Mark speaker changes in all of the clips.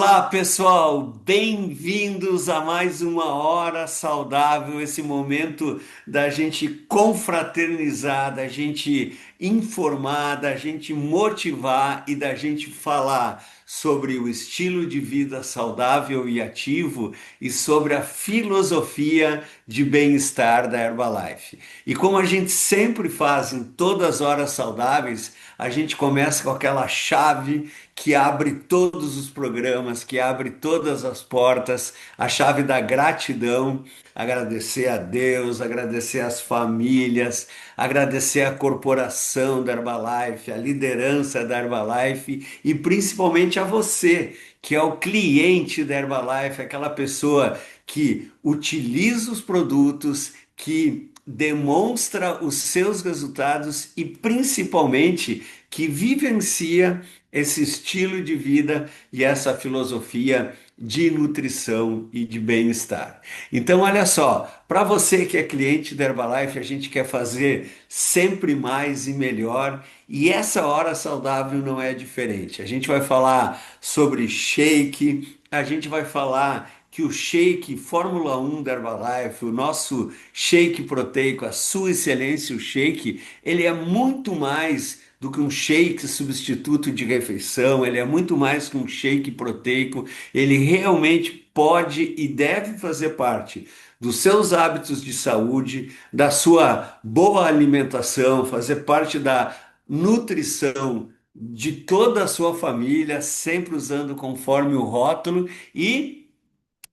Speaker 1: Olá, pessoal, bem-vindos a mais uma hora saudável, esse momento da gente confraternizar, da gente informar, da gente motivar e da gente falar sobre o estilo de vida saudável e ativo e sobre a filosofia de bem-estar da Herbalife. E como a gente sempre faz em todas as horas saudáveis, a gente começa com aquela chave que abre todos os programas, que abre todas as portas, a chave da gratidão, agradecer a Deus, agradecer às famílias, agradecer à corporação da Herbalife, a liderança da Herbalife e principalmente a você, que é o cliente da Herbalife, aquela pessoa que utiliza os produtos, que demonstra os seus resultados e principalmente que vivencia esse estilo de vida e essa filosofia de nutrição e de bem-estar. Então, olha só, para você que é cliente da Herbalife, a gente quer fazer sempre mais e melhor, e essa hora saudável não é diferente. A gente vai falar sobre shake, a gente vai falar que o shake Fórmula 1 da Herbalife, o nosso shake proteico, a sua excelência, o shake, ele é muito mais do que um shake substituto de refeição, ele é muito mais que um shake proteico, ele realmente pode e deve fazer parte dos seus hábitos de saúde, da sua boa alimentação, fazer parte da nutrição de toda a sua família, sempre usando conforme o rótulo e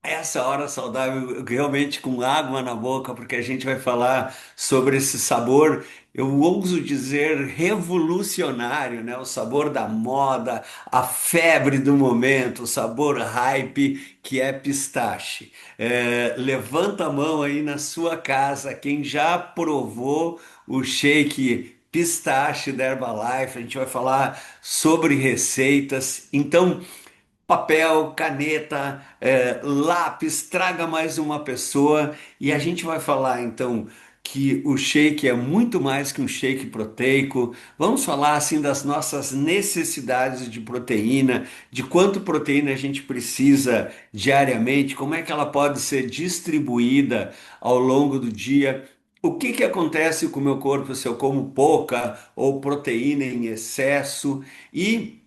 Speaker 1: essa hora saudável, realmente com água na boca, porque a gente vai falar sobre esse sabor, eu ouso dizer revolucionário, né? O sabor da moda, a febre do momento, o sabor hype que é pistache. Levanta a mão aí na sua casa, quem já provou o shake pistache da Herbalife, a gente vai falar sobre receitas. Então, papel, caneta, lápis, traga mais uma pessoa e a gente vai falar então que o shake é muito mais que um shake proteico. Vamos falar assim das nossas necessidades de proteína, de quanto proteína a gente precisa diariamente, como é que ela pode ser distribuída ao longo do dia. O que que acontece com o meu corpo se eu como pouca ou proteína em excesso e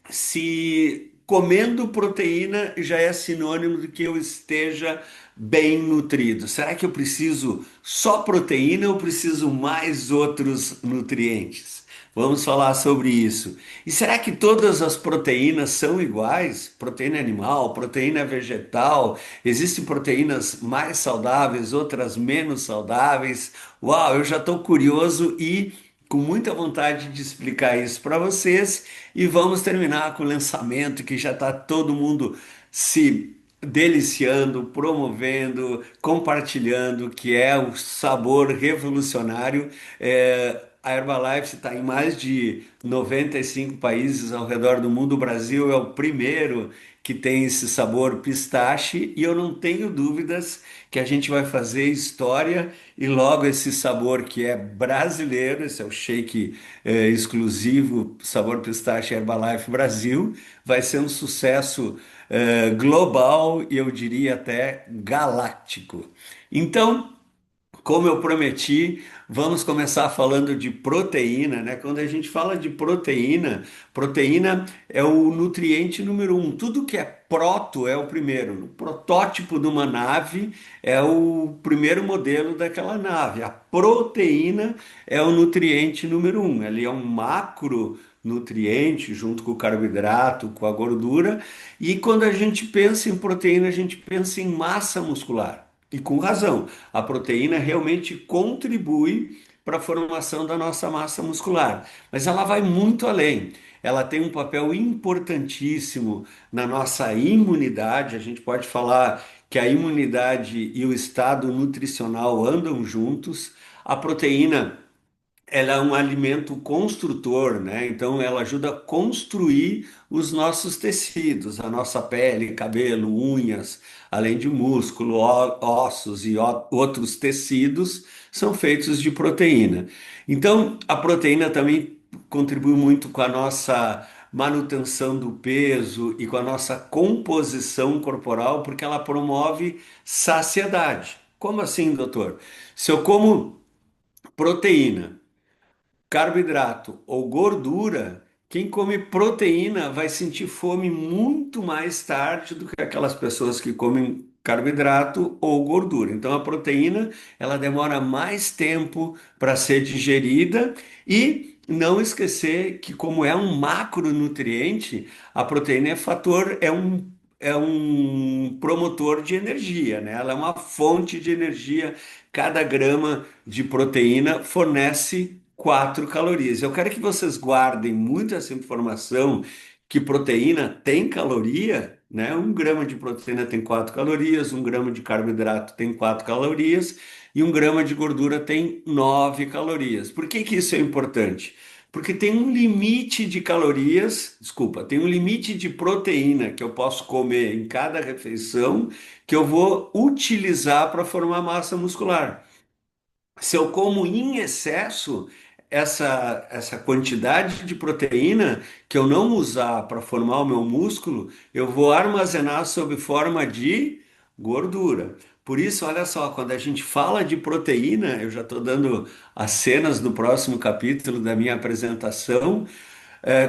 Speaker 1: se comendo proteína já é sinônimo de que eu esteja bem nutrido. Será que eu preciso só proteína ou preciso mais outros nutrientes? Vamos falar sobre isso. E será que todas as proteínas são iguais? Proteína animal, proteína vegetal, existem proteínas mais saudáveis, outras menos saudáveis? Uau, eu já estou curioso e com muita vontade de explicar isso para vocês e vamos terminar com o lançamento que já está todo mundo se deliciando, promovendo, compartilhando, que é o sabor revolucionário. A Herbalife está em mais de 95 países ao redor do mundo. O Brasil é o primeiro que tem esse sabor pistache e eu não tenho dúvidas que a gente vai fazer história e logo esse sabor que é brasileiro, esse é o shake exclusivo, sabor pistache Herbalife Brasil, vai ser um sucesso global e eu diria até galáctico. Então, como eu prometi, vamos começar falando de proteína, né? Quando a gente fala de proteína, proteína é o nutriente número um. Tudo que é proto é o primeiro. O protótipo de uma nave é o primeiro modelo daquela nave. A proteína é o nutriente número um. Ele é um macronutriente junto com o carboidrato, com a gordura. E quando a gente pensa em proteína, a gente pensa em massa muscular. E com razão, a proteína realmente contribui para a formação da nossa massa muscular, mas ela vai muito além. Ela tem um papel importantíssimo na nossa imunidade. A gente pode falar que a imunidade e o estado nutricional andam juntos. A proteína ela é um alimento construtor, né? Então ela ajuda a construir os nossos tecidos, a nossa pele, cabelo, unhas, além de músculo, ossos e outros tecidos são feitos de proteína. Então a proteína também contribui muito com a nossa manutenção do peso e com a nossa composição corporal, porque ela promove saciedade. Como assim, doutor? Se eu como proteína, carboidrato ou gordura, quem come proteína vai sentir fome muito mais tarde do que aquelas pessoas que comem carboidrato ou gordura. Então a proteína, ela demora mais tempo para ser digerida e não esquecer que como é um macronutriente, a proteína é um promotor de energia, né? Ela é uma fonte de energia. Cada grama de proteína fornece 4 calorias. Eu quero que vocês guardem muito essa informação, que proteína tem caloria, né? 1 grama de proteína tem 4 calorias, 1 grama de carboidrato tem 4 calorias e 1 grama de gordura tem 9 calorias. Por que que isso é importante? Porque tem um limite de calorias, desculpa, tem um limite de proteína que eu posso comer em cada refeição que eu vou utilizar para formar massa muscular. Se eu como em excesso essa quantidade de proteína que eu não usar para formar o meu músculo, eu vou armazenar sob forma de gordura. Por isso, olha só, quando a gente fala de proteína, eu já estou dando as cenas do próximo capítulo da minha apresentação.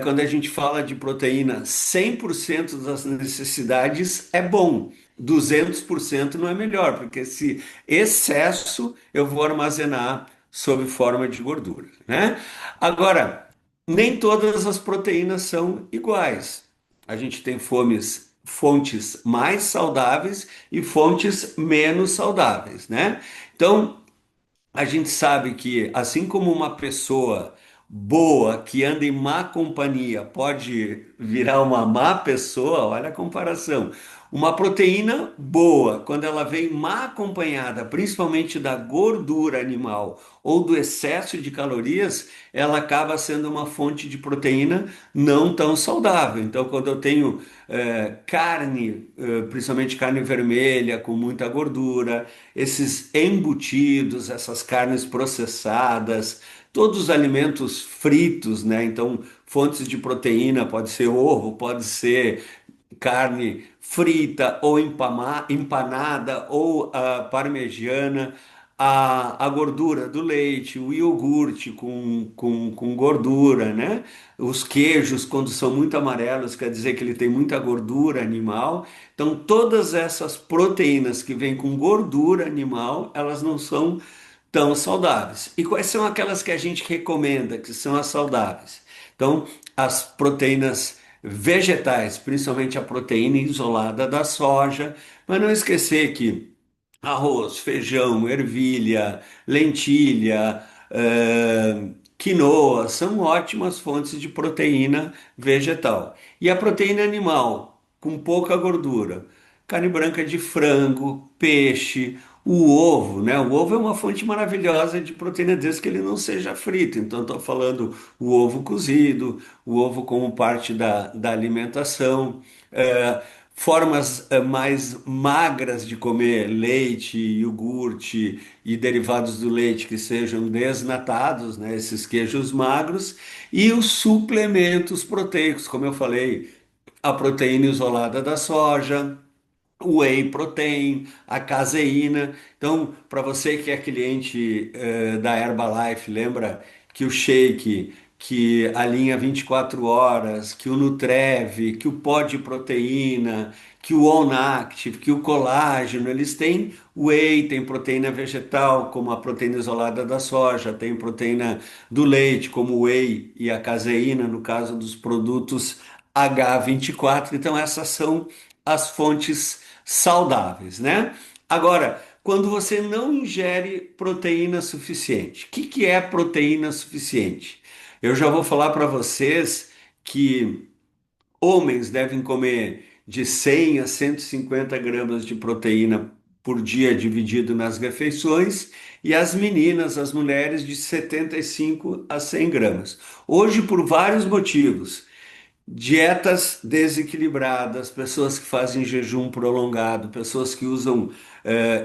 Speaker 1: Quando a gente fala de proteína, 100% das necessidades é bom, 200% não é melhor, porque esse excesso eu vou armazenar sob forma de gordura, né? Agora, nem todas as proteínas são iguais. A gente tem fontes mais saudáveis e fontes menos saudáveis, né? Então, a gente sabe que, assim como uma pessoa boa que anda em má companhia pode virar uma má pessoa, olha a comparação. Uma proteína boa, quando ela vem mal acompanhada, principalmente da gordura animal ou do excesso de calorias, ela acaba sendo uma fonte de proteína não tão saudável. Então, quando eu tenho carne, principalmente carne vermelha, com muita gordura, esses embutidos, essas carnes processadas, todos os alimentos fritos, né? Então, fontes de proteína, pode ser ovo, pode ser carne frita ou empanada ou parmegiana, a gordura do leite, o iogurte com gordura, né? Os queijos, quando são muito amarelos, quer dizer que ele tem muita gordura animal. Então, todas essas proteínas que vêm com gordura animal, elas não são tão saudáveis. E quais são aquelas que a gente recomenda, que são as saudáveis? Então, as proteínas vegetais, principalmente a proteína isolada da soja, mas não esquecer que arroz, feijão, ervilha, lentilha, quinoa são ótimas fontes de proteína vegetal. E a proteína animal, com pouca gordura, carne branca de frango, peixe, o ovo, né? O ovo é uma fonte maravilhosa de proteína desde que ele não seja frito. Então, estou falando o ovo cozido, o ovo como parte da alimentação. Formas mais magras de comer leite, iogurte e derivados do leite que sejam desnatados, né? Esses queijos magros. E os suplementos proteicos, como eu falei, a proteína isolada da soja, o whey protein, a caseína. Então, para você que é cliente da Herbalife, lembra que o shake, que a linha 24 horas, que o Nutrev, que o pó de proteína, que o On Active, que o colágeno, eles têm whey, tem proteína vegetal, como a proteína isolada da soja, tem proteína do leite, como o whey e a caseína, no caso dos produtos H24. Então, essas são as fontes saudáveis, né? Agora, quando você não ingere proteína suficiente, o que que é proteína suficiente? Eu já vou falar para vocês que homens devem comer de 100 a 150 gramas de proteína por dia dividido nas refeições e as meninas, as mulheres, de 75 a 100 gramas. Hoje, por vários motivos, dietas desequilibradas, pessoas que fazem jejum prolongado, pessoas que usam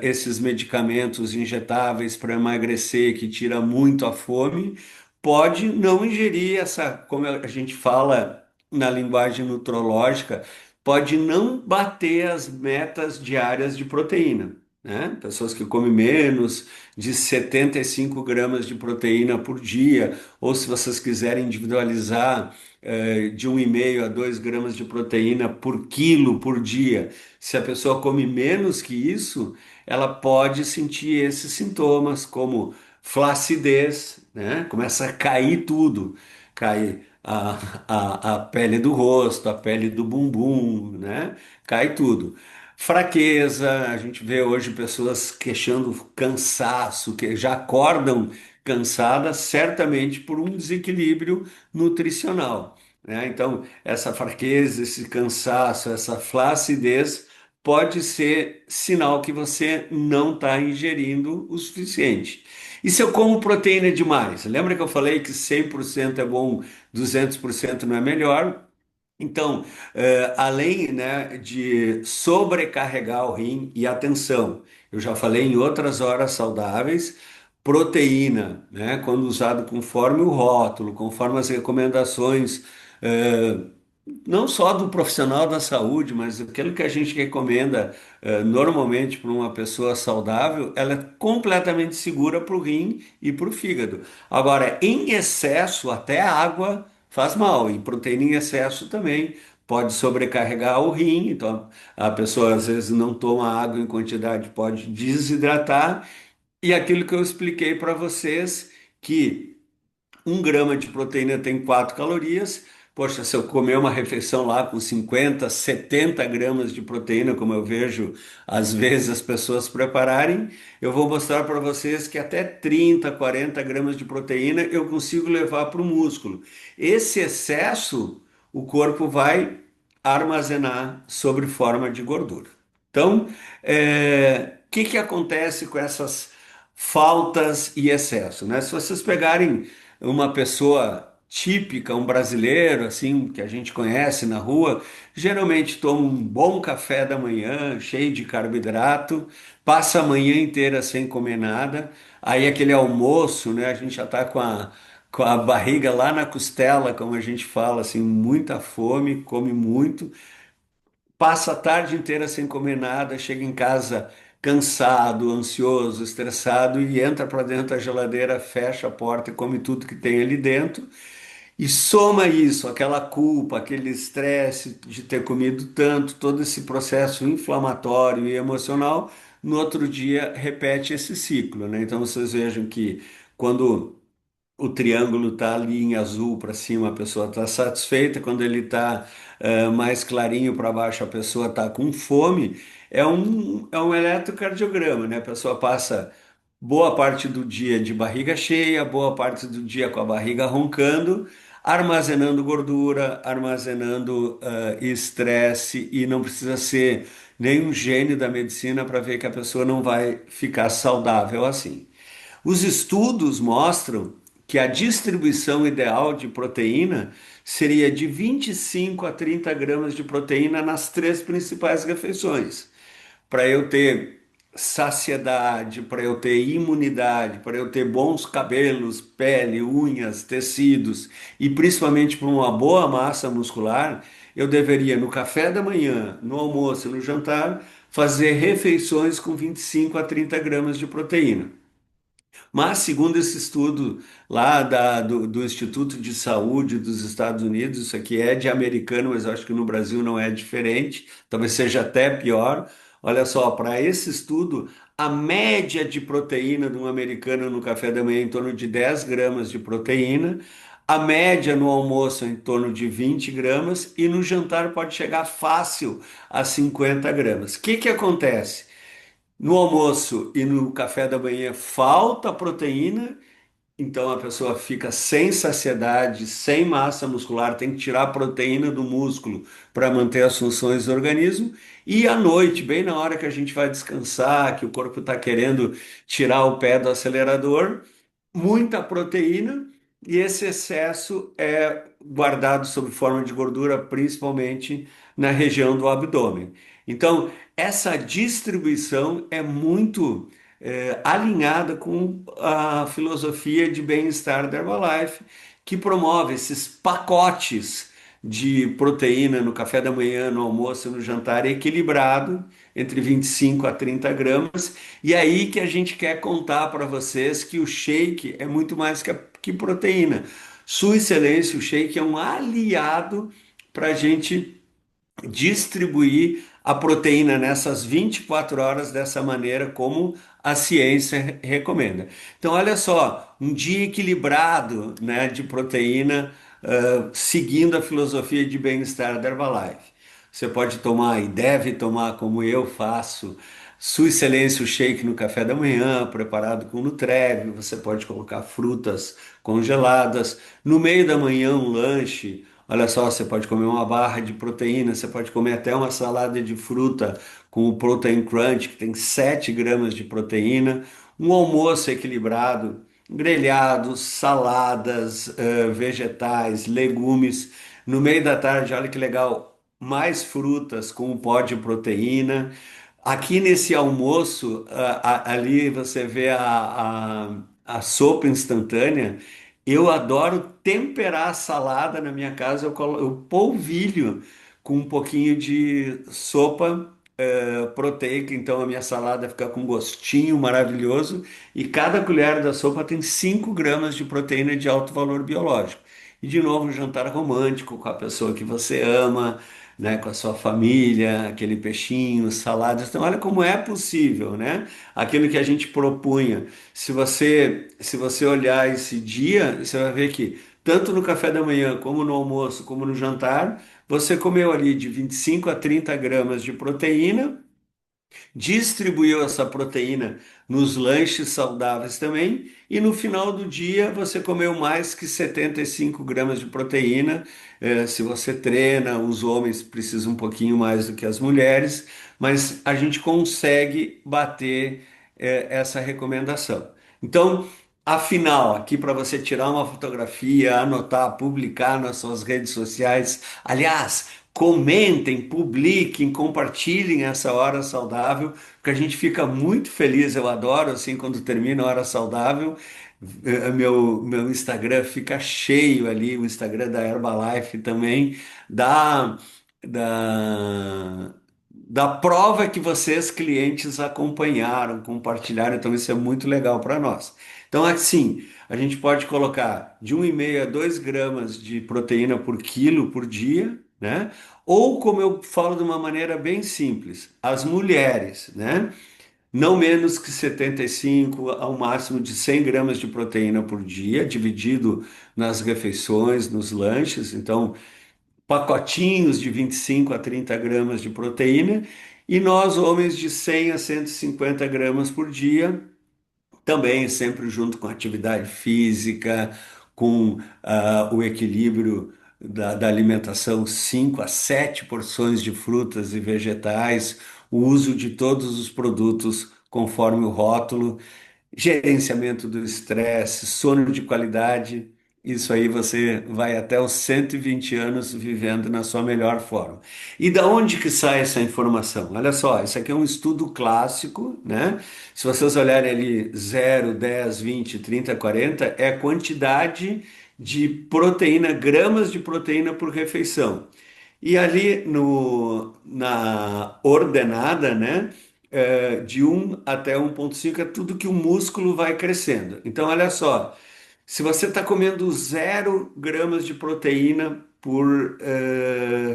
Speaker 1: esses medicamentos injetáveis para emagrecer, que tira muito a fome, pode não ingerir essa, como a gente fala na linguagem nutrológica, pode não bater as metas diárias de proteína, né? Pessoas que comem menos de 75 gramas de proteína por dia, ou se vocês quiserem individualizar, de 1,5 a 2 gramas de proteína por quilo por dia. Se a pessoa come menos que isso, ela pode sentir esses sintomas, como flacidez, né? Começa a cair tudo, cai a pele do rosto, a pele do bumbum, né? Cai tudo. Fraqueza, a gente vê hoje pessoas queixando cansaço, que já acordam cansadas, certamente por um desequilíbrio nutricional, né? Então, essa fraqueza, esse cansaço, essa flacidez pode ser sinal que você não está ingerindo o suficiente. E se eu como proteína demais? Lembra que eu falei que 100% é bom, 200% não é melhor? Então, além, né, de sobrecarregar o rim, e atenção, eu já falei em outras horas saudáveis, proteína, né, quando usado conforme o rótulo, conforme as recomendações, eh, não só do profissional da saúde, mas aquilo que a gente recomenda, normalmente para uma pessoa saudável, ela é completamente segura para o rim e para o fígado. Agora, em excesso, até a água faz mal, e proteína em excesso também pode sobrecarregar o rim, então a pessoa às vezes não toma água em quantidade, pode desidratar, e aquilo que eu expliquei para vocês, que 1 grama de proteína tem 4 calorias. Poxa, se eu comer uma refeição lá com 50, 70 gramas de proteína, como eu vejo às vezes as pessoas prepararem, eu vou mostrar para vocês que até 30, 40 gramas de proteína eu consigo levar para o músculo. Esse excesso, o corpo vai armazenar sobre forma de gordura. Então, o que que acontece com essas faltas e excesso, né? Se vocês pegarem uma pessoa típica, um brasileiro, assim, que a gente conhece na rua, geralmente toma um bom café da manhã, cheio de carboidrato, passa a manhã inteira sem comer nada, aí aquele almoço, né? A gente já está com a barriga lá na costela, como a gente fala, assim, muita fome, come muito, passa a tarde inteira sem comer nada, chega em casa cansado, ansioso, estressado e entra para dentro da geladeira, fecha a porta e come tudo que tem ali dentro. E soma isso, aquela culpa, aquele estresse de ter comido tanto, todo esse processo inflamatório e emocional, no outro dia repete esse ciclo, né? Então vocês vejam que quando o triângulo está ali em azul para cima, a pessoa está satisfeita. Quando ele está mais clarinho para baixo, a pessoa está com fome. É um eletrocardiograma, né? A pessoa passa boa parte do dia de barriga cheia, boa parte do dia com a barriga roncando, armazenando gordura, armazenando estresse, e não precisa ser nenhum gênio da medicina para ver que a pessoa não vai ficar saudável assim. Os estudos mostram que a distribuição ideal de proteína seria de 25 a 30 gramas de proteína nas três principais refeições. Para eu ter saciedade, para eu ter imunidade, para eu ter bons cabelos, pele, unhas, tecidos e principalmente para uma boa massa muscular, eu deveria no café da manhã, no almoço e no jantar fazer refeições com 25 a 30 gramas de proteína. Mas, segundo esse estudo lá do Instituto de Saúde dos Estados Unidos, isso aqui é de americano, mas eu acho que no Brasil não é diferente, talvez seja até pior. Olha só, para esse estudo, a média de proteína de um americano no café da manhã é em torno de 10 gramas de proteína, a média no almoço é em torno de 20 gramas e no jantar pode chegar fácil a 50 gramas. O que que acontece? No almoço e no café da manhã falta proteína, então a pessoa fica sem saciedade, sem massa muscular, tem que tirar a proteína do músculo para manter as funções do organismo. E à noite, bem na hora que a gente vai descansar, que o corpo está querendo tirar o pé do acelerador, muita proteína, e esse excesso é guardado sob forma de gordura, principalmente na região do abdômen. Então, essa distribuição é muito alinhada com a filosofia de bem-estar da Herbalife, que promove esses pacotes de proteína no café da manhã, no almoço e no jantar equilibrado, entre 25 a 30 gramas. E aí que a gente quer contar para vocês que o shake é muito mais que proteína. Sua Excelência, o shake é um aliado para a gente distribuir a proteína nessas 24 horas dessa maneira como a ciência recomenda. Então, olha só, um dia equilibrado, né, de proteína, seguindo a filosofia de bem-estar da Herbalife. Você pode tomar e deve tomar, como eu faço, Sua Excelência o shake no café da manhã, preparado com Nutreve. Você pode colocar frutas congeladas. No meio da manhã, um lanche. Olha só, você pode comer uma barra de proteína, você pode comer até uma salada de fruta com o Protein Crunch, que tem 7 gramas de proteína. Um almoço equilibrado, grelhados, saladas, vegetais, legumes. No meio da tarde, olha que legal, mais frutas com o pó de proteína. Aqui nesse almoço, ali você vê a sopa instantânea. Eu adoro temperar a salada na minha casa. Eu polvilho com um pouquinho de sopa proteica, então a minha salada fica com um gostinho maravilhoso. E cada colher da sopa tem 5 gramas de proteína de alto valor biológico. E de novo, um jantar romântico com a pessoa que você ama, né, com a sua família, aquele peixinho, saladas. Então, olha como é possível, né? Aquilo que a gente propunha. Se você olhar esse dia, você vai ver que tanto no café da manhã, como no almoço, como no jantar, você comeu ali de 25 a 30 gramas de proteína, distribuiu essa proteína nos lanches saudáveis também, e no final do dia você comeu mais que 75 gramas de proteína. Se você treina, os homens precisam um pouquinho mais do que as mulheres, mas a gente consegue bater, essa recomendação. Então, afinal, aqui para você tirar uma fotografia, anotar, publicar nas suas redes sociais. Aliás, comentem, publiquem, compartilhem essa hora saudável, porque a gente fica muito feliz. Eu adoro assim quando termina a hora saudável. Meu Instagram fica cheio ali, o Instagram da Herbalife também, da, da, da prova que vocês, clientes, acompanharam, compartilharam. Então, isso é muito legal para nós. Então, assim, a gente pode colocar de 1,5 a 2 gramas de proteína por quilo por dia, né? Ou, como eu falo de uma maneira bem simples, as mulheres, né? Não menos que 75 ao máximo de 100 gramas de proteína por dia, dividido nas refeições, nos lanches. Então, pacotinhos de 25 a 30 gramas de proteína. E nós, homens, de 100 a 150 gramas por dia, também sempre junto com atividade física, com o equilíbrio da alimentação, 5 a 7 porções de frutas e vegetais, o uso de todos os produtos conforme o rótulo, gerenciamento do estresse, sono de qualidade. Isso aí você vai até os 120 anos vivendo na sua melhor forma. E da onde que sai essa informação? Olha só, isso aqui é um estudo clássico, né? Se vocês olharem ali 0, 10, 20, 30, 40, é a quantidade de proteína, gramas de proteína por refeição. E ali na ordenada, né? De 1 até 1,5 é tudo que o músculo vai crescendo. Então, olha só, se você está comendo 0 gramas de proteína por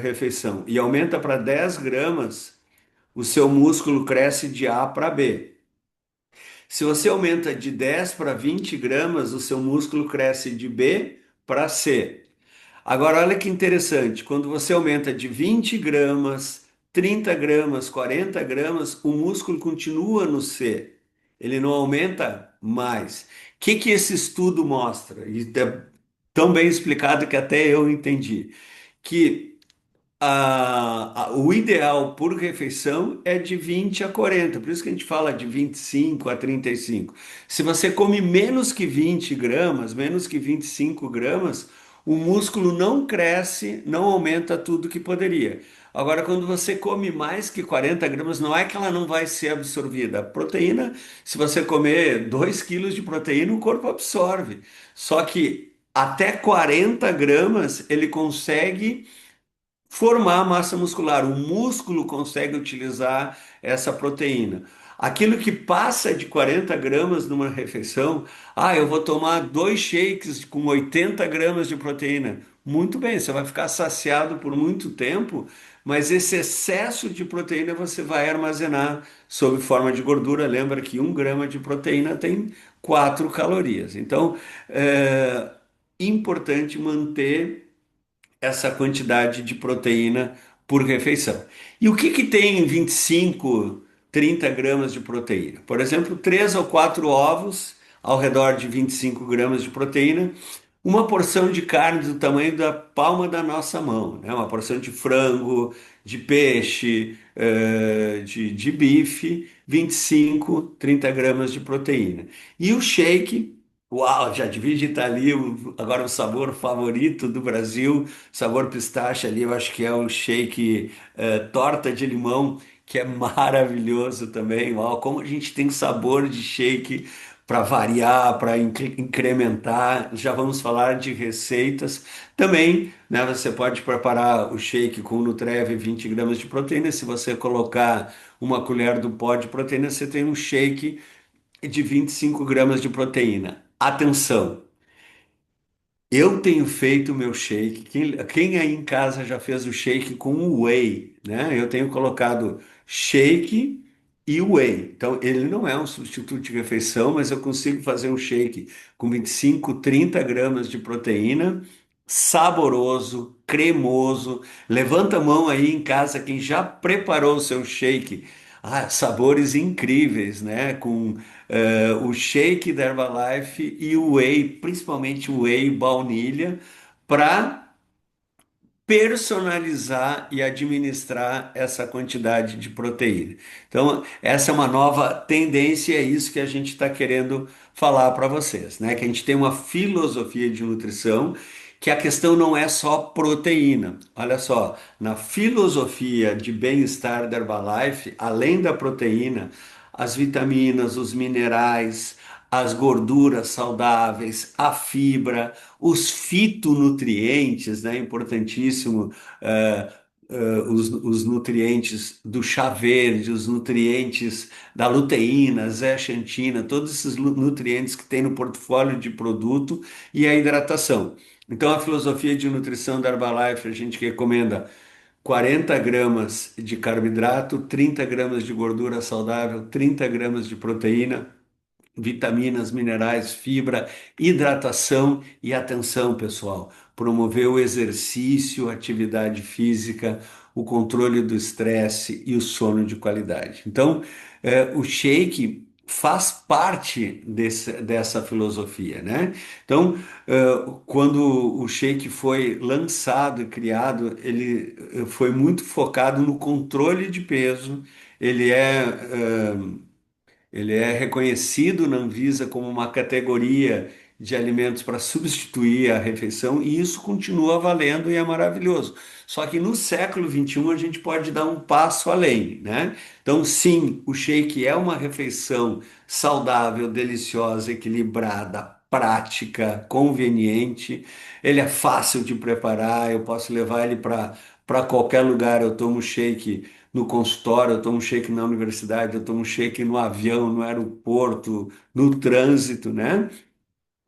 Speaker 1: refeição e aumenta para 10 gramas, o seu músculo cresce de A para B. Se você aumenta de 10 para 20 gramas, o seu músculo cresce de B para C. Agora, olha que interessante, quando você aumenta de 20 gramas, 30 gramas, 40 gramas, o músculo continua no C, ele não aumenta mais. O que esse estudo mostra? E é tão bem explicado que até eu entendi. Que o ideal por refeição é de 20 a 40, por isso que a gente fala de 25 a 35. Se você come menos que 20 gramas, menos que 25 gramas, o músculo não cresce, não aumenta tudo que poderia. Agora, quando você come mais que 40 gramas, não é que ela não vai ser absorvida. A proteína, se você comer 2 quilos de proteína, o corpo absorve. Só que até 40 gramas ele consegue formar massa muscular. O músculo consegue utilizar essa proteína. Aquilo que passa de 40 gramas numa refeição, eu vou tomar dois shakes com 80 gramas de proteína. Muito bem, você vai ficar saciado por muito tempo, mas esse excesso de proteína você vai armazenar sob forma de gordura. Lembra que 1 grama de proteína tem 4 calorias. Então, é importante manter essa quantidade de proteína por refeição. E o que que tem em 25, 30 gramas de proteína? Por exemplo, 3 ou 4 ovos ao redor de 25 gramas de proteína, uma porção de carne do tamanho da palma da nossa mão, né? Uma porção de frango, de peixe, de bife, 25, 30 gramas de proteína. E o shake, uau, já divide estar ali agora o sabor favorito do Brasil, sabor pistache ali, eu acho que é o shake torta de limão, que é maravilhoso também. Uau, como a gente tem sabor de shake para variar, para incrementar. Já vamos falar de receitas. Também, né, você pode preparar o shake com Nutreve 20 gramas de proteína. Se você colocar uma colher do pó de proteína, você tem um shake de 25 gramas de proteína. Atenção! Eu tenho feito o meu shake. Quem aí em casa já fez o shake com whey, né? Eu tenho colocado shake e whey. Então, ele não é um substituto de refeição, mas eu consigo fazer um shake com 25, 30 gramas de proteína, saboroso, cremoso. Levanta a mão aí em casa quem já preparou o seu shake. Sabores incríveis, né? Com o shake da Herbalife e o whey, principalmente o whey baunilha, para personalizar e administrar essa quantidade de proteína. Então, essa é uma nova tendência, é isso que a gente está querendo falar para vocês, né? Que a gente tem uma filosofia de nutrição que a questão não é só proteína. Olha só, na filosofia de bem-estar da Herbalife, além da proteína, as vitaminas, os minerais, as gorduras saudáveis, a fibra, os fitonutrientes, né? Importantíssimo, eh, os nutrientes do chá verde, os nutrientes da luteína, zeaxantina, todos esses nutrientes que tem no portfólio de produto e a hidratação. Então, a filosofia de nutrição da Herbalife, a gente recomenda 40 gramas de carboidrato, 30 gramas de gordura saudável, 30 gramas de proteína, vitaminas, minerais, fibra, hidratação e atenção, pessoal. Promover o exercício, atividade física, o controle do estresse e o sono de qualidade. Então, o shake faz parte dessa filosofia, né? Então, quando o shake foi lançado e criado, ele foi muito focado no controle de peso. Ele é ele é reconhecido na Anvisa como uma categoria de alimentos para substituir a refeição e isso continua valendo e é maravilhoso. Só que no século XXI a gente pode dar um passo além, né? Então, sim, o shake é uma refeição saudável, deliciosa, equilibrada, prática, conveniente. Ele é fácil de preparar, eu posso levar ele para qualquer lugar. Eu tomo shake no consultório, eu tomo shake na universidade, eu tomo shake no avião, no aeroporto, no trânsito, né?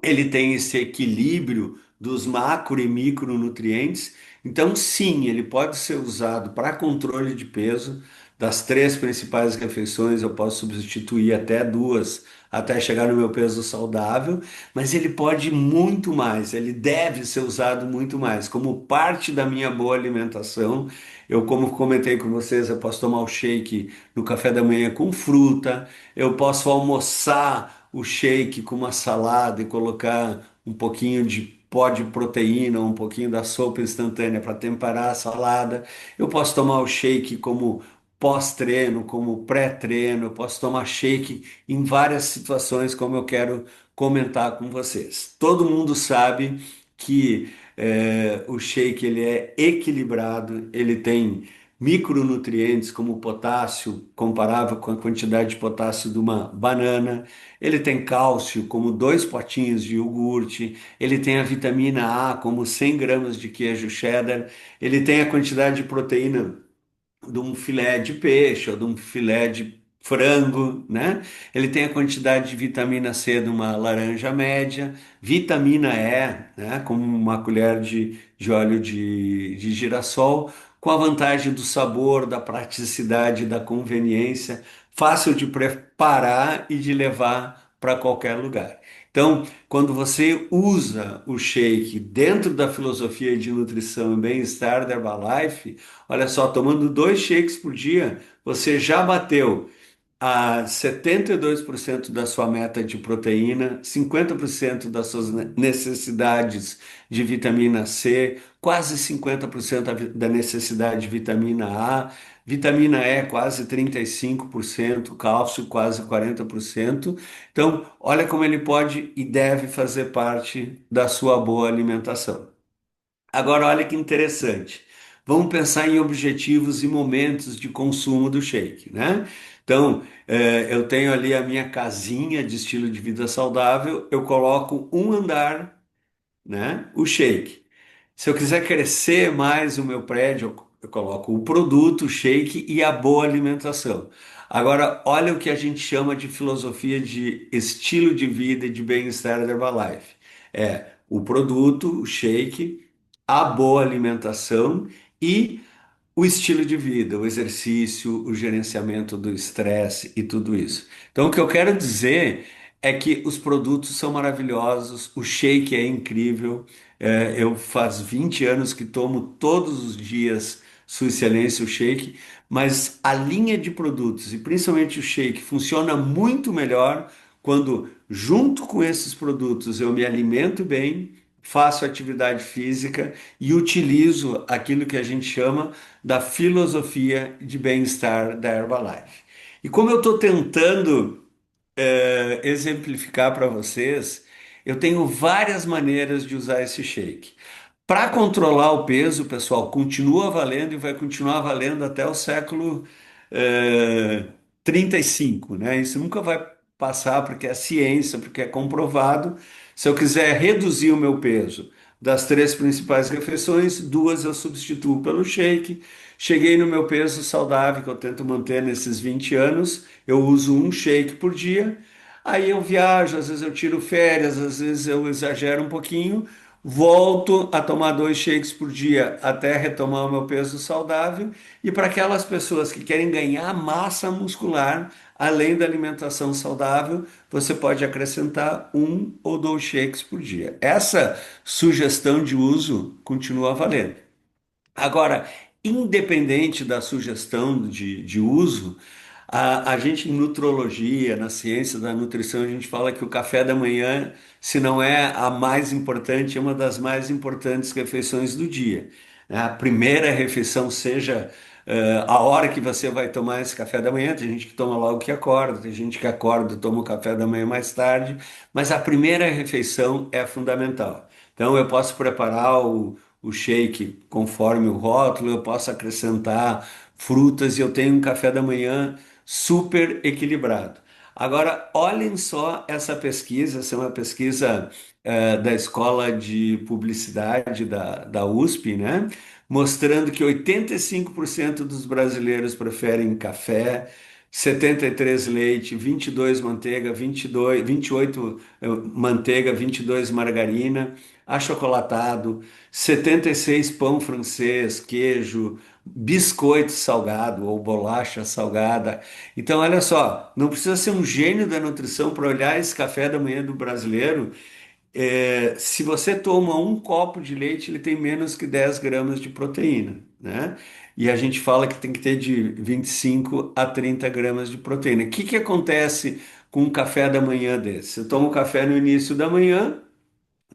Speaker 1: Ele tem esse equilíbrio dos macro e micronutrientes. Então, sim, ele pode ser usado para controle de peso. Das três principais refeições, eu posso substituir até duas, até chegar no meu peso saudável, mas ele pode ir muito mais, ele deve ser usado muito mais. Como parte da minha boa alimentação, eu, como comentei com vocês, eu posso tomar o shake no café da manhã com fruta, eu posso almoçar o shake com uma salada e colocar um pouquinho de pó de proteína, um pouquinho da sopa instantânea para temperar a salada. Eu posso tomar o shake como pós-treino, como pré-treino, eu posso tomar shake em várias situações, como eu quero comentar com vocês. Todo mundo sabe que o shake ele é equilibrado, ele tem micronutrientes como potássio, comparável com a quantidade de potássio de uma banana. Ele tem cálcio, como 2 potinhos de iogurte. Ele tem a vitamina A, como 100 gramas de queijo cheddar. Ele tem a quantidade de proteína de um filé de peixe ou de um filé de frango, né? Ele tem a quantidade de vitamina C de uma laranja média, vitamina E, né? Como uma colher de óleo de girassol, com a vantagem do sabor, da praticidade, da conveniência, fácil de preparar e de levar para qualquer lugar. Então, quando você usa o shake dentro da filosofia de nutrição e bem-estar da Herbalife, olha só, tomando 2 shakes por dia, você já bateu a 72% da sua meta de proteína, 50% das suas necessidades de vitamina C, quase 50% da necessidade de vitamina A, vitamina E quase 35%, cálcio quase 40%. Então, olha como ele pode e deve fazer parte da sua boa alimentação. Agora, olha que interessante. Vamos pensar em objetivos e momentos de consumo do shake, né? Então, eu tenho ali a minha casinha de estilo de vida saudável, eu coloco um andar, né? O shake. Se eu quiser crescer mais o meu prédio, eu coloco o produto, o shake e a boa alimentação. Agora, olha o que a gente chama de filosofia de estilo de vida e de bem-estar da Herbalife. É o produto, o shake, a boa alimentação e o estilo de vida, o exercício, o gerenciamento do estresse e tudo isso. Então, o que eu quero dizer é que os produtos são maravilhosos, o shake é incrível. Eu faz 20 anos que tomo todos os dias sua excelência o shake, mas a linha de produtos e principalmente o shake funciona muito melhor quando, junto com esses produtos, eu me alimento bem, faço atividade física e utilizo aquilo que a gente chama da filosofia de bem-estar da Herbalife. E como eu estou tentando exemplificar para vocês, eu tenho várias maneiras de usar esse shake. Para controlar o peso, pessoal, continua valendo e vai continuar valendo até o século 35, né? Isso nunca vai passar porque é ciência, porque é comprovado. Se eu quiser reduzir o meu peso das 3 principais refeições, 2 eu substituo pelo shake. Cheguei no meu peso saudável, que eu tento manter nesses 20 anos, eu uso um shake por dia. Aí eu viajo, às vezes eu tiro férias, às vezes eu exagero um pouquinho, volto a tomar 2 shakes por dia até retomar o meu peso saudável. E para aquelas pessoas que querem ganhar massa muscular, além da alimentação saudável, você pode acrescentar 1 ou 2 shakes por dia. Essa sugestão de uso continua valendo. Agora, independente da sugestão de uso, a gente em nutrologia, na ciência da nutrição, a gente fala que o café da manhã, se não é a mais importante, é uma das mais importantes refeições do dia. Né? A primeira refeição seja a hora que você vai tomar esse café da manhã, tem gente que toma logo que acorda, tem gente que acorda e toma o café da manhã mais tarde, mas a primeira refeição é fundamental. Então eu posso preparar o shake conforme o rótulo, eu posso acrescentar frutas e eu tenho um café da manhã super equilibrado. Agora, olhem só essa pesquisa, essa é uma pesquisa da Escola de Publicidade da USP, né? Mostrando que 85% dos brasileiros preferem café, 73 leite, 22 manteiga, 22, 28 manteiga, 22 margarina, achocolatado, 76 pão francês, queijo, biscoito salgado ou bolacha salgada. Então, olha só, não precisa ser um gênio da nutrição para olhar esse café da manhã do brasileiro. Se você toma um copo de leite, ele tem menos que 10 gramas de proteína, né? E a gente fala que tem que ter de 25 a 30 gramas de proteína. O que que acontece com um café da manhã desse? Você toma o café no início da manhã,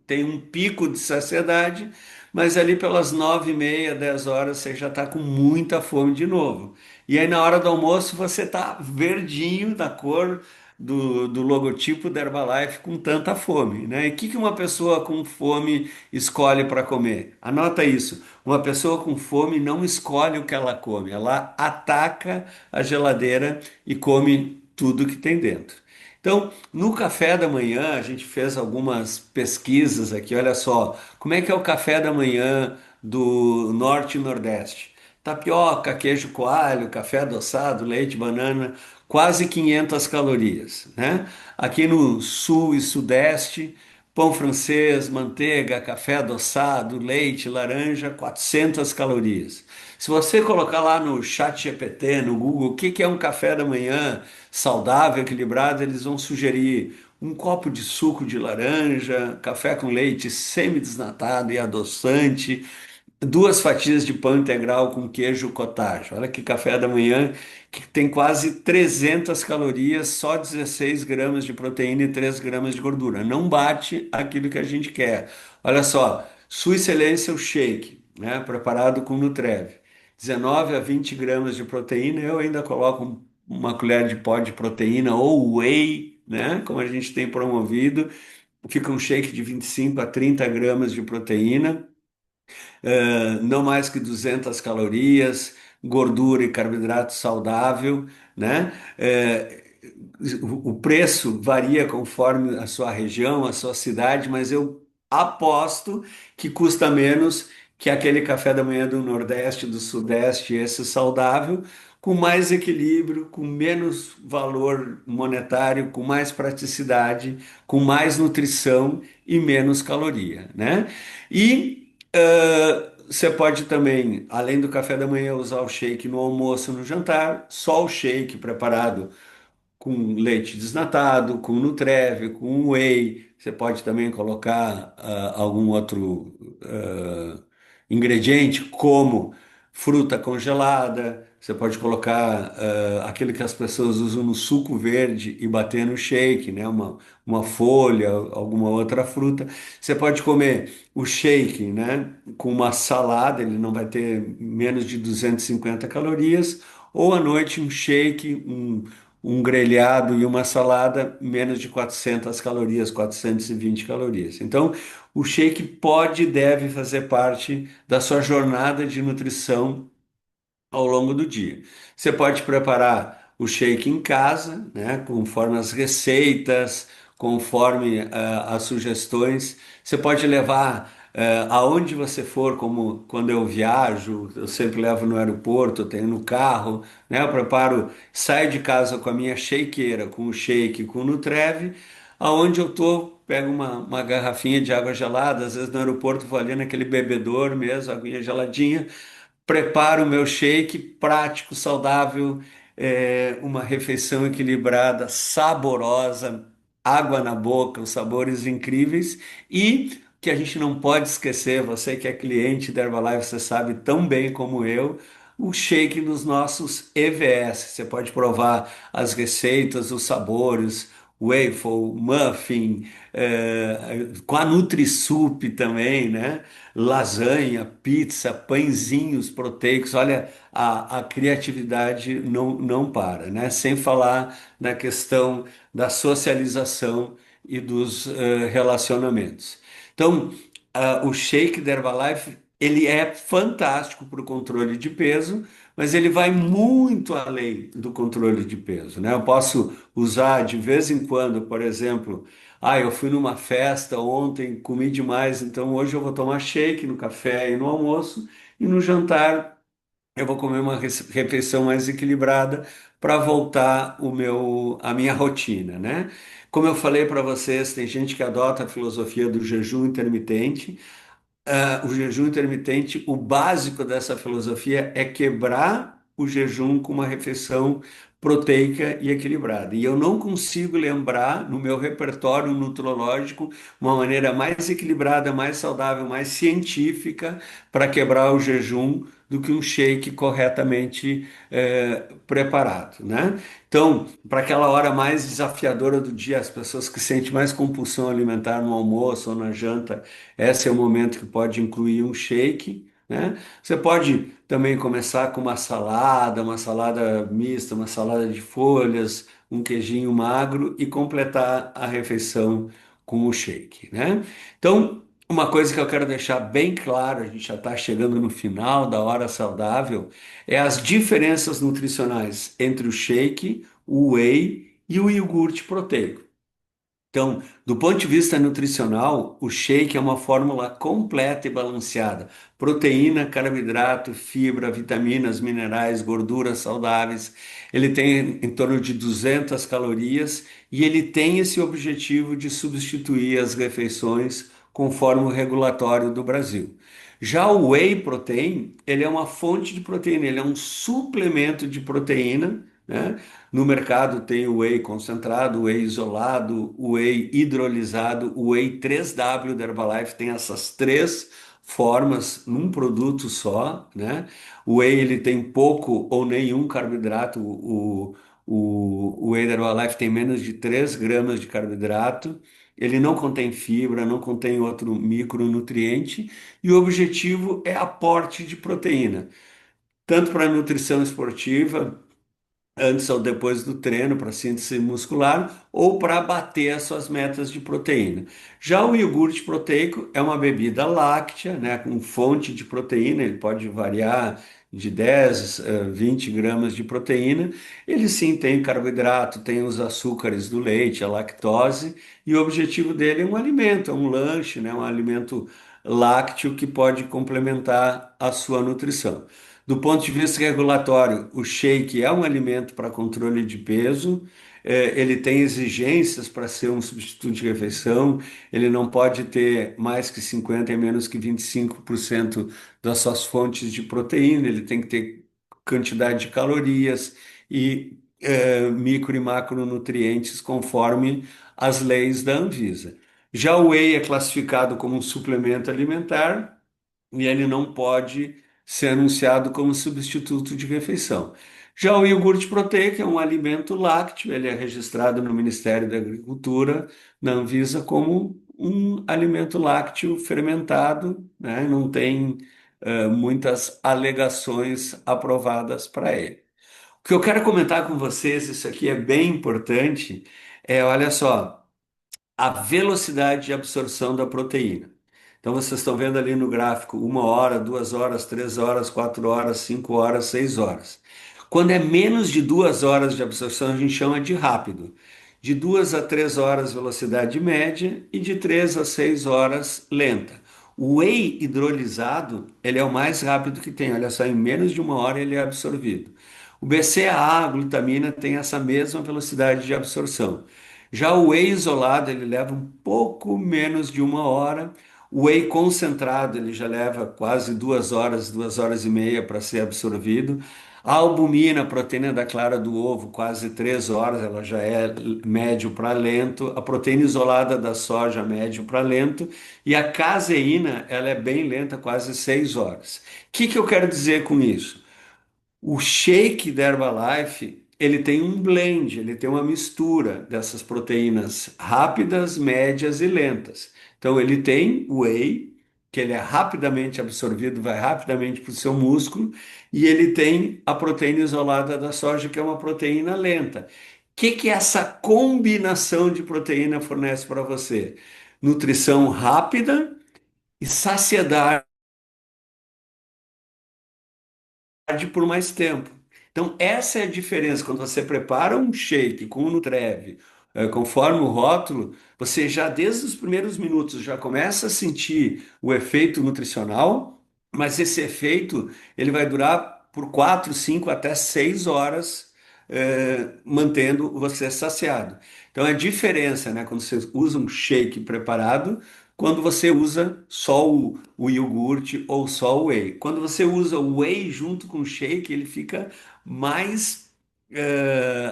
Speaker 1: tem um pico de saciedade, mas ali pelas 9h30, 10 horas, você já está com muita fome de novo. E aí na hora do almoço você está verdinho da cor, do logotipo da Herbalife com tanta fome, né? E o que que uma pessoa com fome escolhe para comer? Anota isso. Uma pessoa com fome não escolhe o que ela come, ela ataca a geladeira e come tudo que tem dentro. Então, no café da manhã, a gente fez algumas pesquisas aqui. Olha só, como é que é o café da manhã do Norte e Nordeste? Tapioca, queijo coalho, café adoçado, leite, banana, quase 500 calorias, né? Aqui no Sul e Sudeste, pão francês, manteiga, café adoçado, leite, laranja, 400 calorias. Se você colocar lá no chat GPT, no Google, o que que é um café da manhã saudável, equilibrado, eles vão sugerir um copo de suco de laranja, café com leite semi-desnatado e adoçante, duas fatias de pão integral com queijo cottage. Olha que café da manhã que tem quase 300 calorias, só 16 gramas de proteína e 3 gramas de gordura. Não bate aquilo que a gente quer. Olha só, Sua Excelência o shake, né, preparado com Nutrev. 19 a 20 gramas de proteína, eu ainda coloco uma colher de pó de proteína ou whey, né, como a gente tem promovido. Fica um shake de 25 a 30 gramas de proteína, não mais que 200 calorias, gordura e carboidrato saudável, né? O preço varia conforme a sua região, a sua cidade, mas eu aposto que custa menos que aquele café da manhã do Nordeste, do Sudeste, esse saudável, com mais equilíbrio, com menos valor monetário, com mais praticidade, com mais nutrição e menos caloria, né? E você pode também, além do café da manhã, usar o shake no almoço, no jantar, só o shake preparado com leite desnatado, com Nutreve, com whey. Você pode também colocar algum outro ingrediente, como fruta congelada. Você pode colocar aquilo que as pessoas usam no suco verde e bater no shake, né? Uma folha, alguma outra fruta. Você pode comer o shake, né? Com uma salada, ele não vai ter menos de 250 calorias. Ou à noite um shake, um grelhado e uma salada, menos de 400 calorias, 420 calorias. Então, o shake pode e deve fazer parte da sua jornada de nutrição ao longo do dia. Você pode preparar o shake em casa, né, conforme as receitas, conforme as sugestões. Você pode levar aonde você for, como quando eu viajo, eu sempre levo no aeroporto, eu tenho no carro, né, eu preparo, saio de casa com a minha shakeira, com o shake, com o Nutreve, aonde eu tô, pego uma garrafinha de água gelada, às vezes no aeroporto vou ali naquele bebedouro mesmo, aguinha geladinha, preparo o meu shake prático, saudável, uma refeição equilibrada, saborosa, água na boca, os sabores incríveis e que a gente não pode esquecer, você que é cliente da Herbalife, você sabe tão bem como eu, o shake nos nossos EVS. Você pode provar as receitas, os sabores, waffle, muffin, com a NutriSoup também, né? Lasanha, pizza, pãezinhos proteicos. Olha, a criatividade não para, né? Sem falar na questão da socialização e dos relacionamentos. Então, o shake da Herbalife, ele é fantástico para o controle de peso, mas ele vai muito além do controle de peso, né? Eu posso usar de vez em quando, por exemplo, eu fui numa festa ontem, comi demais, então hoje eu vou tomar shake no café e no almoço, e no jantar eu vou comer uma refeição mais equilibrada para voltar a minha rotina, né? Como eu falei para vocês, tem gente que adota a filosofia do jejum intermitente. O jejum intermitente, o básico dessa filosofia é quebrar o jejum com uma refeição proteica e equilibrada. E eu não consigo lembrar no meu repertório nutrológico uma maneira mais equilibrada, mais saudável, mais científica para quebrar o jejum do que um shake corretamente preparado, né? Então, para aquela hora mais desafiadora do dia, as pessoas que sentem mais compulsão alimentar no almoço ou na janta, esse é o momento que pode incluir um shake, né? Você pode também começar com uma salada mista, uma salada de folhas, um queijinho magro e completar a refeição com o shake, né? Então, uma coisa que eu quero deixar bem claro, a gente já está chegando no final da hora saudável, é as diferenças nutricionais entre o shake, o whey e o iogurte proteico. Então, do ponto de vista nutricional, o shake é uma fórmula completa e balanceada. Proteína, carboidrato, fibra, vitaminas, minerais, gorduras saudáveis. Ele tem em torno de 200 calorias e ele tem esse objetivo de substituir as refeições conforme o regulatório do Brasil. Já o whey protein, ele é uma fonte de proteína, ele é um suplemento de proteína, né? No mercado tem o whey concentrado, o whey isolado, o whey hidrolisado, o whey 3W da Herbalife tem essas três formas num produto só, né? O whey ele tem pouco ou nenhum carboidrato, o whey da Herbalife tem menos de 3 gramas de carboidrato, ele não contém fibra, não contém outro micronutriente e o objetivo é aporte de proteína, tanto para nutrição esportiva antes ou depois do treino para síntese muscular ou para bater as suas metas de proteína. Já o iogurte proteico é uma bebida láctea, né, com fonte de proteína, ele pode variar de 10 a 20 gramas de proteína. Ele sim tem carboidrato, tem os açúcares do leite, a lactose, e o objetivo dele é um alimento, é um lanche, né, um alimento lácteo que pode complementar a sua nutrição. Do ponto de vista regulatório, o shake é um alimento para controle de peso, ele tem exigências para ser um substituto de refeição, ele não pode ter mais que 50 e menos que 25% das suas fontes de proteína, ele tem que ter quantidade de calorias e micro e macronutrientes conforme as leis da Anvisa. Já o whey é classificado como um suplemento alimentar e ele não pode ser anunciado como substituto de refeição. Já o iogurte proteico é um alimento lácteo, ele é registrado no Ministério da Agricultura, na Anvisa, como um alimento lácteo fermentado, né? Não tem muitas alegações aprovadas para ele. O que eu quero comentar com vocês, isso aqui é bem importante, olha só, a velocidade de absorção da proteína. Então, vocês estão vendo ali no gráfico 1 hora, 2 horas, 3 horas, 4 horas, 5 horas, 6 horas. Quando é menos de 2 horas de absorção, a gente chama de rápido. De 2 a 3 horas, velocidade média, e de 3 a 6 horas, lenta. O whey hidrolisado, ele é o mais rápido que tem. Olha só, em menos de 1 hora ele é absorvido. O BCAA, a glutamina, tem essa mesma velocidade de absorção. Já o whey isolado, ele leva um pouco menos de 1 hora. O whey concentrado, ele já leva quase 2 horas, 2 horas e meia para ser absorvido. A albumina, a proteína da clara do ovo, quase 3 horas, ela já é médio para lento. A proteína isolada da soja, médio para lento. E a caseína, ela é bem lenta, quase 6 horas. O que eu quero dizer com isso? O shake da Herbalife, ele tem um blend, ele tem uma mistura dessas proteínas rápidas, médias e lentas. Então ele tem o whey, que ele é rapidamente absorvido, vai rapidamente para o seu músculo, e ele tem a proteína isolada da soja, que é uma proteína lenta. O que essa combinação de proteína fornece para você? Nutrição rápida e saciedade por mais tempo. Então, essa é a diferença. Quando você prepara um shake com o Nutrev, conforme o rótulo, você já desde os primeiros minutos já começa a sentir o efeito nutricional, mas esse efeito ele vai durar por 4, 5 até 6 horas, mantendo você saciado. Então, a diferença, né, quando você usa um shake preparado quando você usa só o iogurte ou só o whey. Quando você usa o whey junto com o shake, ele fica mais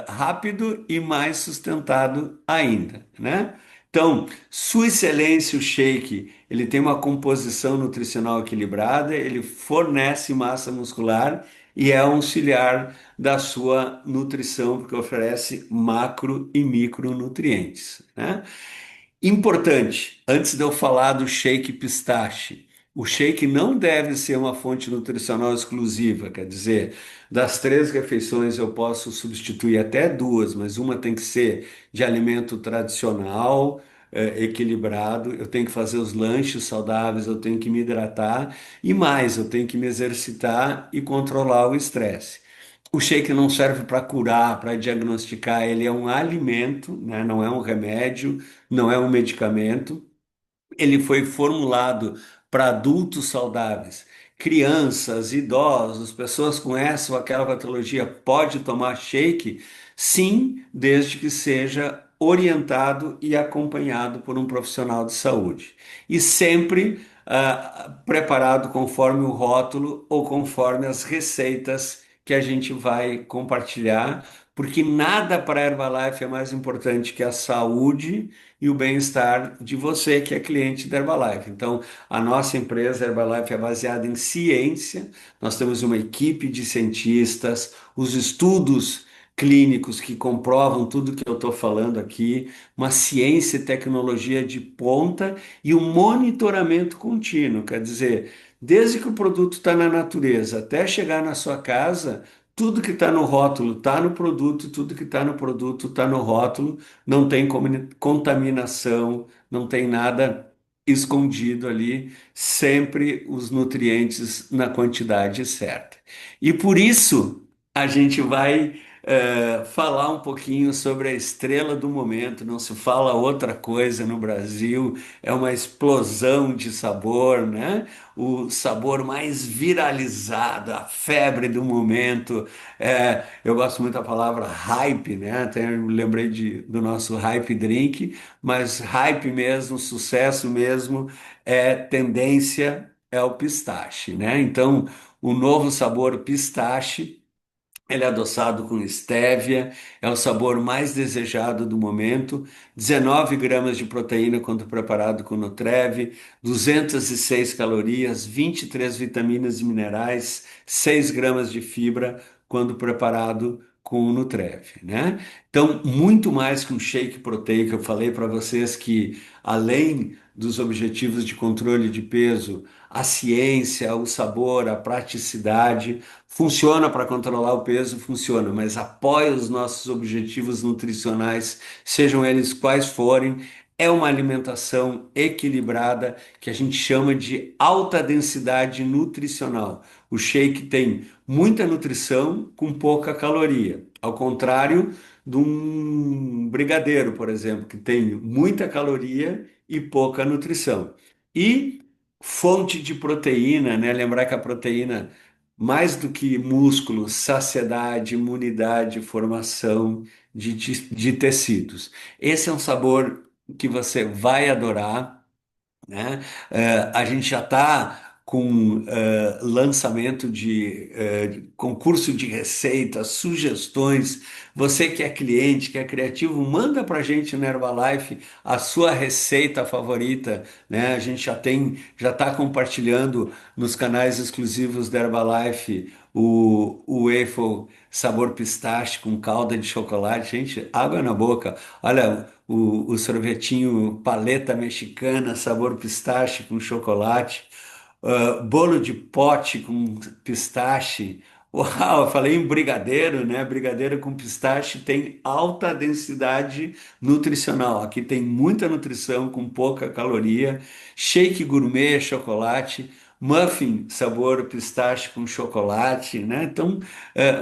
Speaker 1: rápido e mais sustentado ainda, né? Então, Sua Excelência, o shake, ele tem uma composição nutricional equilibrada, ele fornece massa muscular e é auxiliar da sua nutrição, porque oferece macro e micronutrientes, né? Importante, antes de eu falar do shake pistache, O shake não deve ser uma fonte nutricional exclusiva, quer dizer, das três refeições eu posso substituir até duas, mas uma tem que ser de alimento tradicional, equilibrado. Eu tenho que fazer os lanches saudáveis, eu tenho que me hidratar e mais, eu tenho que me exercitar e controlar o estresse. O shake não serve para curar, para diagnosticar, ele é um alimento, né? Não é um remédio, não é um medicamento. Ele foi formulado para adultos saudáveis, crianças, idosos, pessoas com essa ou aquela patologia pode tomar shake? Sim, desde que seja orientado e acompanhado por um profissional de saúde. E sempre preparado conforme o rótulo ou conforme as receitas que a gente vai compartilhar, porque nada para a Herbalife é mais importante que a saúde e o bem-estar de você que é cliente da Herbalife. Então, a nossa empresa Herbalife é baseada em ciência, nós temos uma equipe de cientistas, os estudos clínicos que comprovam tudo que eu estou falando aqui, uma ciência e tecnologia de ponta e um monitoramento contínuo, quer dizer, desde que o produto está na natureza até chegar na sua casa, tudo que está no rótulo está no produto, tudo que está no produto está no rótulo, não tem contaminação, não tem nada escondido ali, sempre os nutrientes na quantidade certa. E por isso a gente vai falar um pouquinho sobre a estrela do momento. Não se fala outra coisa no Brasil, é uma explosão de sabor, né? O sabor mais viralizado, a febre do momento. Eu gosto muito da palavra hype, né? Até eu lembrei do nosso hype drink, mas hype mesmo, sucesso mesmo, é tendência, é o pistache, né? Então, o novo sabor pistache. Ele é adoçado com estévia, é o sabor mais desejado do momento. 19 gramas de proteína quando preparado com Nutreve, 206 calorias, 23 vitaminas e minerais, 6 gramas de fibra quando preparado com o Nutreve, né? Então, muito mais que um shake proteico, eu falei para vocês que além dos objetivos de controle de peso, a ciência, o sabor, a praticidade, funciona para controlar o peso, funciona, mas apoia os nossos objetivos nutricionais, sejam eles quais forem. É uma alimentação equilibrada que a gente chama de alta densidade nutricional. O shake tem muita nutrição com pouca caloria, ao contrário de um brigadeiro, por exemplo, que tem muita caloria e pouca nutrição. E fonte de proteína, né? Lembrar que a proteína mais do que músculo, saciedade, imunidade, formação de tecidos. Esse é um sabor que você vai adorar, né? A gente já está com lançamento de concurso de receitas, sugestões. Você que é cliente, que é criativo, manda para a gente no Herbalife a sua receita favorita, né? A gente já está compartilhando nos canais exclusivos da Herbalife o waffle sabor pistache com calda de chocolate. Gente, água na boca. Olha, o sorvetinho paleta mexicana, sabor pistache com chocolate, bolo de pote com pistache. Uau, eu falei em brigadeiro, né? Brigadeiro com pistache tem alta densidade nutricional. Aqui tem muita nutrição com pouca caloria. Shake gourmet, chocolate. Muffin, sabor pistache com chocolate, né? Então,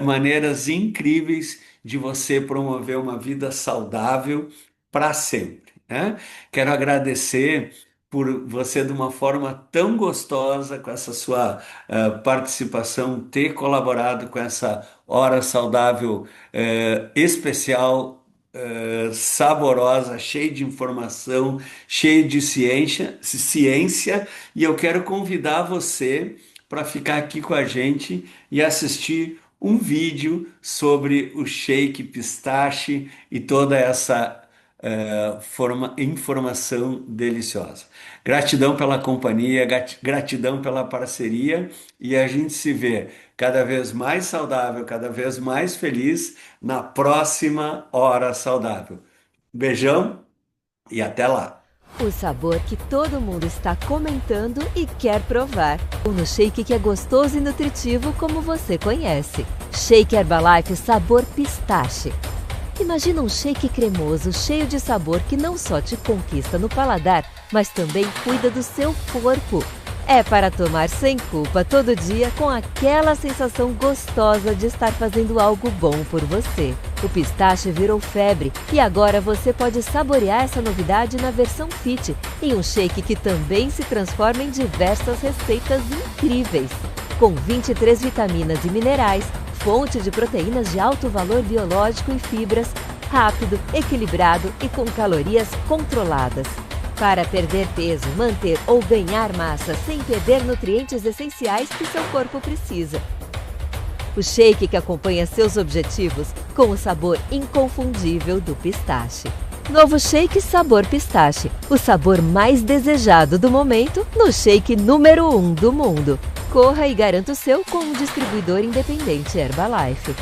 Speaker 1: maneiras incríveis de você promover uma vida saudável para sempre, né? Quero agradecer por você, de uma forma tão gostosa, com essa sua participação, ter colaborado com essa hora saudável especial, saborosa, cheia de informação, cheia de ciência, e eu quero convidar você para ficar aqui com a gente e assistir um vídeo sobre o shake pistache e toda essa informação deliciosa. Gratidão pela companhia, gratidão pela parceria e a gente se vê cada vez mais saudável, cada vez mais feliz na próxima Hora Saudável. Beijão e até lá!
Speaker 2: O sabor que todo mundo está comentando e quer provar. No shake que é gostoso e nutritivo como você conhece. Shake Herbalife sabor pistache. Imagina um shake cremoso, cheio de sabor que não só te conquista no paladar, mas também cuida do seu corpo. É para tomar sem culpa todo dia com aquela sensação gostosa de estar fazendo algo bom por você. O pistache virou febre e agora você pode saborear essa novidade na versão fit, em um shake que também se transforma em diversas receitas incríveis. Com 23 vitaminas e minerais, fonte de proteínas de alto valor biológico e fibras, rápido, equilibrado e com calorias controladas. Para perder peso, manter ou ganhar massa sem perder nutrientes essenciais que seu corpo precisa. O shake que acompanha seus objetivos com o sabor inconfundível do pistache. Novo shake sabor pistache, o sabor mais desejado do momento no shake número 1 do mundo. Corra e garanta o seu com um distribuidor independente Herbalife.